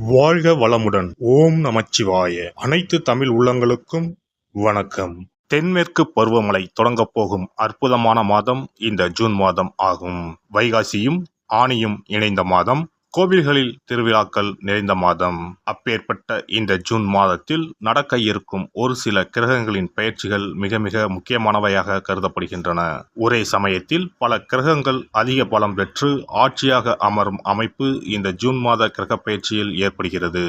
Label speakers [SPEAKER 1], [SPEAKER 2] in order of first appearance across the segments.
[SPEAKER 1] வாழ்க வளமுடன். ஓம் நமச்சிவாய. அனைத்து தமிழ் உள்ளங்களுக்கும் வணக்கம். தென்மேற்கு பருவமழை தொடங்கப் போகும் அற்புதமான மாதம் இந்த ஜூன் மாதம் ஆகும். வைகாசியும் ஆனியும் இணைந்த மாதம், கோவில்களில் திருவிழாக்கள் நிறைந்த மாதம். அப்பேற்பட்ட இந்த ஜூன் மாதத்தில் நடக்க இருக்கும் ஒரு சில கிரகங்களின் பெயர்ச்சிகள் மிக மிக முக்கியமானவையாக கருதப்படுகின்றன. ஒரே சமயத்தில் பல கிரகங்கள் அதிக பலம் பெற்று ஆட்சியாக அமரும் அமைப்பு இந்த ஜூன் மாத கிரக பெயர்ச்சியில் ஏற்படுகிறது.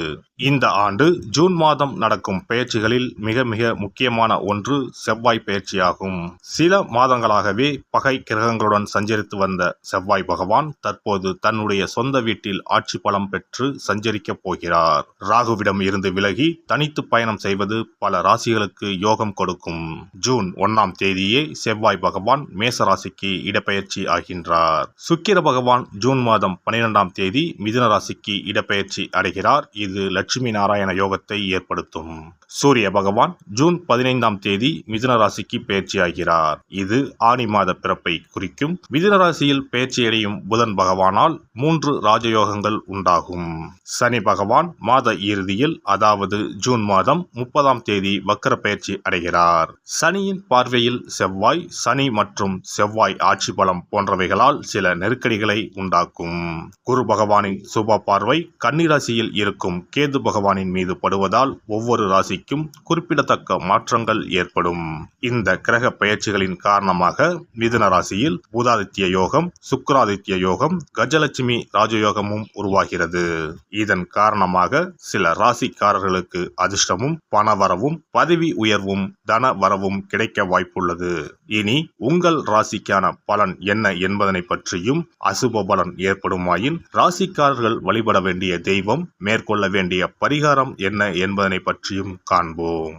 [SPEAKER 1] இந்த ஆண்டு ஜூன் மாதம் நடக்கும் பெயர்ச்சிகளில் மிக மிக முக்கியமான ஒன்று செவ்வாய் பெயர்ச்சியாகும். சில மாதங்களாகவே பகை கிரகங்களுடன் சஞ்சரித்து வந்த செவ்வாய் பகவான் தற்போது தன்னுடைய சொந்த வீட்டில் ஆட்சி பலம் பெற்று சஞ்சரிக்கப் போகிறார். ராகுவிடம் இருந்து விலகி தனித்து பயணம் செய்வது பல ராசிகளுக்கு யோகம் கொடுக்கும். ஜூன் 1ஆம் தேதியே செவ்வாய் பகவான் மேச ராசிக்கு இடப்பெயர்ச்சி ஆகின்றார். சுக்கிர பகவான் ஜூன் மாதம் 12ஆம் தேதி மிதுன ராசிக்கு இடப்பெயர்ச்சி அடைகிறார். இது லட்சுமி நாராயண யோகத்தை ஏற்படுத்தும். சூரிய பகவான் ஜூன் 15ஆம் தேதி மிதுன ராசிக்கு பெயர்ச்சி ஆகிறார். இது ஆனி மாத பிறப்பை குறிக்கும். மிதுன ராசியில் பெயர்ச்சியடையும் புதன் பகவானால் 3 ராஜயோகங்கள் உண்டாகும். சனி பகவான் மாத இறுதியில், அதாவது ஜூன் மாதம் 30ஆம் தேதி வக்கர பெயர்ச்சி அடைகிறார். சனியின் பார்வையில் செவ்வாய், சனி மற்றும் செவ்வாய் ஆட்சி பலம் போன்றவைகளால் சில நெருக்கடிகளை உண்டாக்கும். குரு பகவானின் சுப பார்வை கன்னி ராசியில் இருக்கும் கேது பகவானின் மீது படுவதால் ஒவ்வொரு ராசிக்கும் குறிப்பிடத்தக்க மாற்றங்கள் ஏற்படும். இந்த கிரக பெயர்ச்சிகளின் காரணமாக மிதுன ராசியில் புதாதித்ய யோகம், சுக்கிராதித்ய யோகம், கஜலட்சுமி ராஜயோகமும் உருவாகிறது. இதன் காரணமாக சில ராசிக்காரர்களுக்கு அதிர்ஷ்டமும் பணவரவும் பதவி உயர்வும் தன வரவும் கிடைக்க வாய்ப்புள்ளது. இனி உங்கள் ராசிக்கான பலன் என்ன என்பதனை பற்றியும், அசுப பலன் ஏற்படுமாயின் ராசிக்காரர்கள் வழிபட வேண்டிய தெய்வம், மேற்கொள்ள வேண்டிய பரிகாரம் என்ன என்பதனை பற்றியும் காண்போம்.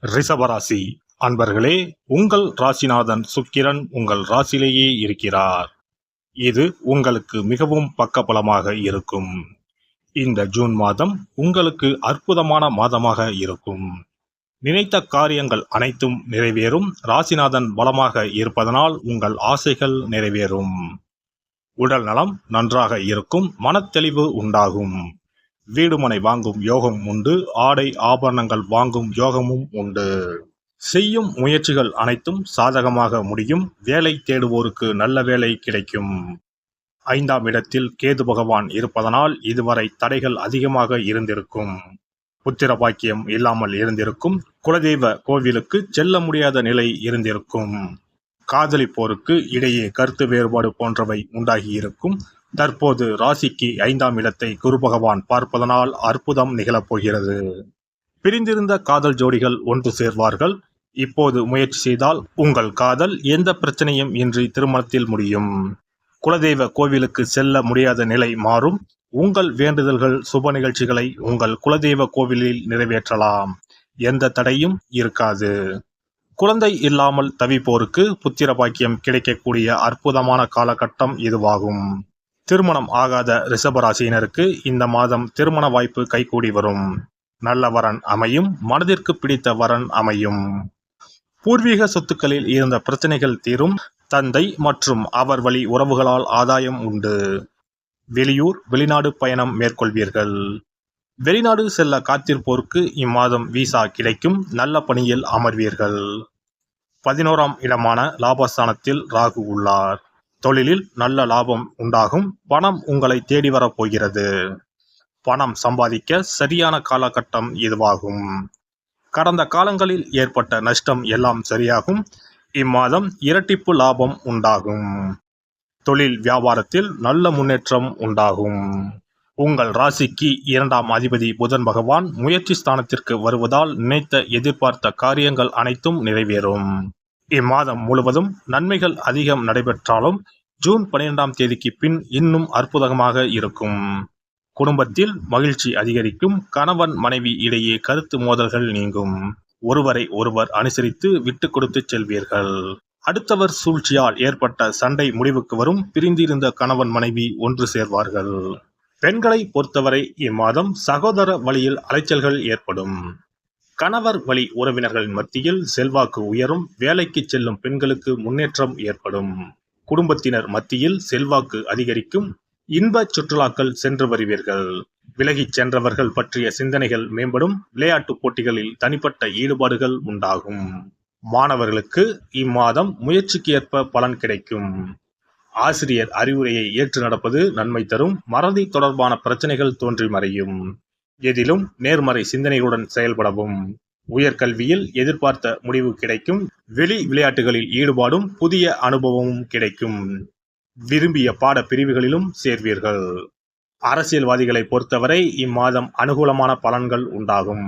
[SPEAKER 1] ரிஷபராசி அன்பர்களே, உங்கள் ராசிநாதன் சுக்கிரன் உங்கள் ராசியிலேயே இருக்கிறார். இது உங்களுக்கு மிகவும் பக்கபலமாக இருக்கும். இந்த ஜூன் மாதம் உங்களுக்கு அற்புதமான மாதமாக இருக்கும். நினைத்த காரியங்கள் அனைத்தும் நிறைவேறும். ராசிநாதன் பலமாக இருப்பதனால் உங்கள் ஆசைகள் நிறைவேறும். உடல் நலம் நன்றாக இருக்கும். மனத்தெளிவு உண்டாகும். வீடுமனை வாங்கும் யோகம் உண்டு. ஆடை ஆபரணங்கள் வாங்கும் யோகமும் உண்டு. செய்யும் முயற்சிகள் அனைத்தும் சாதகமாக முடியும். வேலை தேடுவோருக்கு நல்ல வேலை கிடைக்கும். 5ஆம் இடத்தில் கேது பகவான் இருப்பதனால் இதுவரை தடைகள் அதிகமாக இருந்திருக்கும். புத்திர பாக்கியம் இல்லாமல் இருந்திருக்கும். குலதெய்வ கோவிலுக்கு செல்ல முடியாத நிலை இருந்திருக்கும். காதலிப்போருக்கு இடையே கருத்து வேறுபாடு போன்றவை உண்டாகியிருக்கும். தற்போது ராசிக்கு 5ஆம் இடத்தை குரு பகவான் பார்ப்பதனால் அற்புதம் நிகழப்போகிறது. பிரிந்திருந்த காதல் ஜோடிகள் ஒன்று சேர்வார்கள். இப்போது முயற்சி செய்தால் உங்கள் காதல் எந்த பிரச்சனையும் இன்றி திருமணத்தில் முடியும். குலதெய்வ கோவிலுக்கு செல்ல முடியாத நிலை மாறும். உங்கள் வேண்டுதல்கள், சுப நிகழ்ச்சிகளை உங்கள் குலதெய்வ கோவிலில் நிறைவேற்றலாம். எந்த தடையும் இருக்காது. குழந்தை இல்லாமல் தவிப்போருக்கு புத்திர பாக்கியம் கிடைக்கக்கூடிய அற்புதமான காலகட்டம் இதுவாகும். திருமணம் ஆகாத ரிஷபராசியினருக்கு இந்த மாதம் திருமண வாய்ப்பு கைகூடி வரும். நல்ல வரன் அமையும். மனதிற்கு பிடித்த வரன் அமையும். பூர்வீக சொத்துக்களில் இருந்த பிரச்சனைகள் தீரும். தந்தை மற்றும் அவர் வழி உறவுகளால் ஆதாயம் உண்டு. வெளியூர், வெளிநாடு பயணம் மேற்கொள்வீர்கள். வெளிநாடு செல்ல காத்திருப்போருக்கு இம்மாதம் விசா கிடைக்கும். நல்ல பணியில் அமர்வீர்கள். 11ஆம் இடமான லாபஸ்தானத்தில் ராகு உள்ளார். தொழிலில் நல்ல லாபம் உண்டாகும். பணம் உங்களை தேடி வரப்போகிறது. பணம் சம்பாதிக்க சரியான காலகட்டம் இதுவாகும். கடந்த காலங்களில் ஏற்பட்ட நஷ்டம் எல்லாம் சரியாகும். இம்மாதம் இரட்டிப்பு லாபம் உண்டாகும். தொழில் வியாபாரத்தில் நல்ல முன்னேற்றம் உண்டாகும். உங்கள் ராசிக்கு 2ஆம் அதிபதி புதன் பகவான் முயற்சி ஸ்தானத்திற்கு வருவதால் நினைத்த எதிர்பார்த்த காரியங்கள் அனைத்தும் நிறைவேறும். இம்மாதம் முழுவதும் நன்மைகள் அதிகம் நடைபெற்றாலும் ஜூன் 12ஆம் தேதிக்கு பின் இன்னும் அற்புதமாக இருக்கும். குடும்பத்தில் மகிழ்ச்சி அதிகரிக்கும். கணவன் மனைவி இடையே கருத்து மோதல்கள் நீங்கும். ஒருவரை ஒருவர் அனுசரித்து விட்டு கொடுத்து செல்வீர்கள். அடுத்தவர் சூழ்ச்சியால் ஏற்பட்ட சண்டை முடிவுக்கு வரும். பிரிந்திருந்த கணவன் மனைவி ஒன்று சேர்வார்கள். பெண்களை பொறுத்தவரை இம்மாதம் சகோதர வழியில் அலைச்சல்கள் ஏற்படும். கணவர் வழி உறவினர்களின் மத்தியில் செல்வாக்கு உயரும். வேலைக்கு செல்லும் பெண்களுக்கு முன்னேற்றம் ஏற்படும். குடும்பத்தினர் மத்தியில் செல்வாக்கு அதிகரிக்கும். இன்ப சுற்றுலாக்கள் சென்று வருவீர்கள். விலகிச் சென்றவர்கள் பற்றிய சிந்தனைகள் மேம்படும். விளையாட்டு போட்டிகளில் தனிப்பட்ட ஈடுபாடுகள் உண்டாகும். மாணவர்களுக்கு இம்மாதம் முயற்சிக்கு ஏற்ப பலன் கிடைக்கும். ஆசிரியர் அறிவுரையை ஏற்று நடப்பது நன்மை தரும். மறதி தொடர்பான பிரச்சனைகள் தோன்றி மறையும். எதிலும் நேர்மறை சிந்தனைகளுடன் செயல்படவும். உயர்கல்வியில் எதிர்பார்த்த முடிவு கிடைக்கும். வெளி விளையாட்டுகளில் ஈடுபாடும் புதிய அனுபவமும் கிடைக்கும். விரும்பிய பாட பிரிவுகளிலும் சேர்வீர்கள். அரசியல்வாதிகளை பொறுத்தவரை இம்மாதம் அனுகூலமான பலன்கள் உண்டாகும்.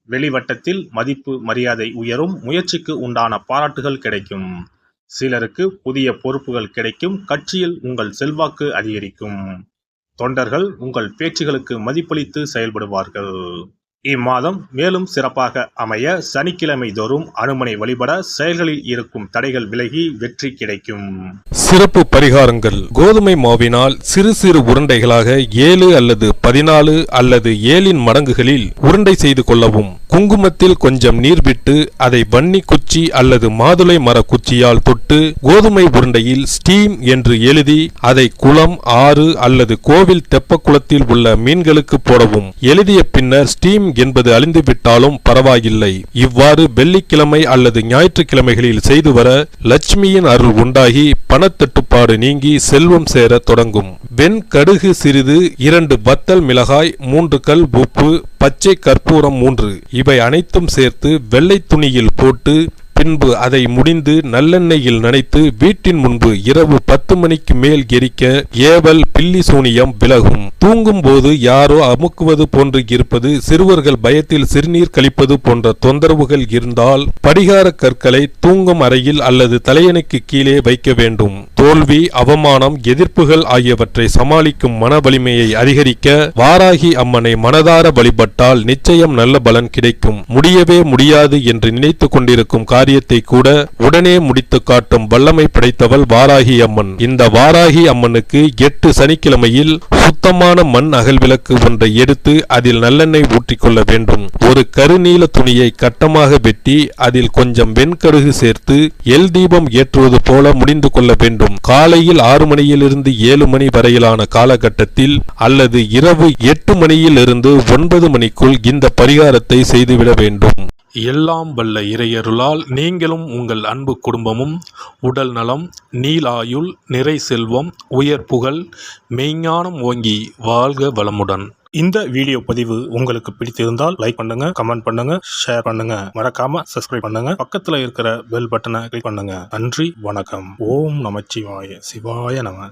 [SPEAKER 1] வெளிவட்டத்தில் மதிப்பு மரியாதை உயரும். முயற்சிக்கு உண்டான பாராட்டுகள் கிடைக்கும். சிலருக்கு புதிய பொறுப்புகள் கிடைக்கும். கட்சியில் உங்கள் செல்வாக்கு அதிகரிக்கும். தொண்டர்கள் உங்கள் பேச்சுகளுக்கு மதிப்பளித்து செயல்படுவார்கள். இம்மாதம் மேலும் சிறப்பாக அமைய சனிக்கிழமை தோறும் அனுமனை வழிபட செயல்களில் இருக்கும் தடைகள் விலகி வெற்றி கிடைக்கும்.
[SPEAKER 2] சிறப்பு பரிகாரங்கள். கோதுமை மாவினால் சிறு சிறு உருண்டைகளாக 7 அல்லது 14 அல்லது 7 மடங்குகளில் உருண்டை செய்து கொள்ளவும். குங்குமத்தில் கொஞ்சம் நீர் விட்டு அதை வன்னி குச்சி அல்லது மாதுளை மர குச்சியால் தொட்டு கோதுமை உருண்டையில் ஸ்டீம் என்று எழுதி அதை குளம், ஆறு அல்லது கோவில் தெப்ப குளத்தில் உள்ள மீன்களுக்கு போடவும். எழுதிய பின்னர் ஸ்டீம் என்பது அழிந்துவிட்டாலும் பரவாயில்லை. இவ்வாறு வெள்ளிக்கிழமை அல்லது ஞாயிற்றுக்கிழமைகளில் செய்து வர லட்சுமியின் அருள் உண்டாகி பணத்தட்டுப்பாடு நீங்கி செல்வம் சேர தொடங்கும். வெண் கடுகு சிறிது, 2 வத்தல் மிளகாய், 3 கல் உப்பு, பச்சை கற்பூரம் 3 இவை அனைத்தும் சேர்த்து வெள்ளை துணியில் போட்டு பின்பு அதை முடிந்து நல்லெண்ணெயில் நனைத்து வீட்டின் முன்பு இரவு 10 மணிக்கு மேல் எரிக்க ஏவல், பில்லி சூனியம் விலகும். தூங்கும் போது யாரோ அமுக்குவது போன்று இருப்பது, சிறுவர்கள் பயத்தில் சிறுநீர் கழிப்பது போன்ற தொந்தரவுகள் இருந்தால் படிகார கற்களை தூங்கும் அறையில் அல்லது தலையணைக்கு கீழே வைக்க வேண்டும். தோல்வி, அவமானம், எதிர்ப்புகள் ஆகியவற்றை சமாளிக்கும் மன வலிமையை அதிகரிக்க வாராகி அம்மனை மனதார வழிபட்டால் நிச்சயம் நல்ல பலன் கிடைக்கும். முடியவே முடியாது என்று நினைத்துக் கொண்டிருக்கும் காரியத்தை கூட உடனே முடித்து காட்டும் வல்லமை படைத்தவள் வாராகி அம்மன். இந்த வாராகி அம்மனுக்கு 8 சனிக்கிழமையில் சுத்தமான மண் அகல் விளக்கு ஒன்றை எடுத்து அதில் நல்லெண்ணெய் ஊற்றிக்கொள்ள வேண்டும். ஒரு கருநீல துணியை கட்டமாக வெட்டி அதில் கொஞ்சம் வெண்கடுகு சேர்த்து எல் தீபம் ஏற்றுவது போல முடிந்து கொள்ள வேண்டும். காலையில் 6 மணியிலிருந்து 7 மணி வரையிலான காலகட்டத்தில் அல்லது இரவு 8 மணியிலிருந்து 9 மணிக்குள் இந்த பரிகாரத்தை செய்துவிட வேண்டும். எல்லாம் வல்ல இறையருளால் நீங்களும் உங்கள் அன்பு குடும்பமும் உடல் நலம், நீலாயுள், நிறை செல்வம், உயர் புகழ், மெய்ஞானம் ஓங்கி வாழ்க வளமுடன்.
[SPEAKER 1] இந்த வீடியோ பதிவு உங்களுக்கு பிடித்திருந்தால் லைக் பண்ணுங்க, கமெண்ட் பண்ணுங்க, ஷேர் பண்ணுங்க, மறக்காம சப்ஸ்கிரைப் பண்ணுங்க. பக்கத்துல இருக்கிற பெல் பட்டனை கிளிக் பண்ணுங்க. நன்றி, வணக்கம். ஓம் நமச்சிவாய. சிவாய நம.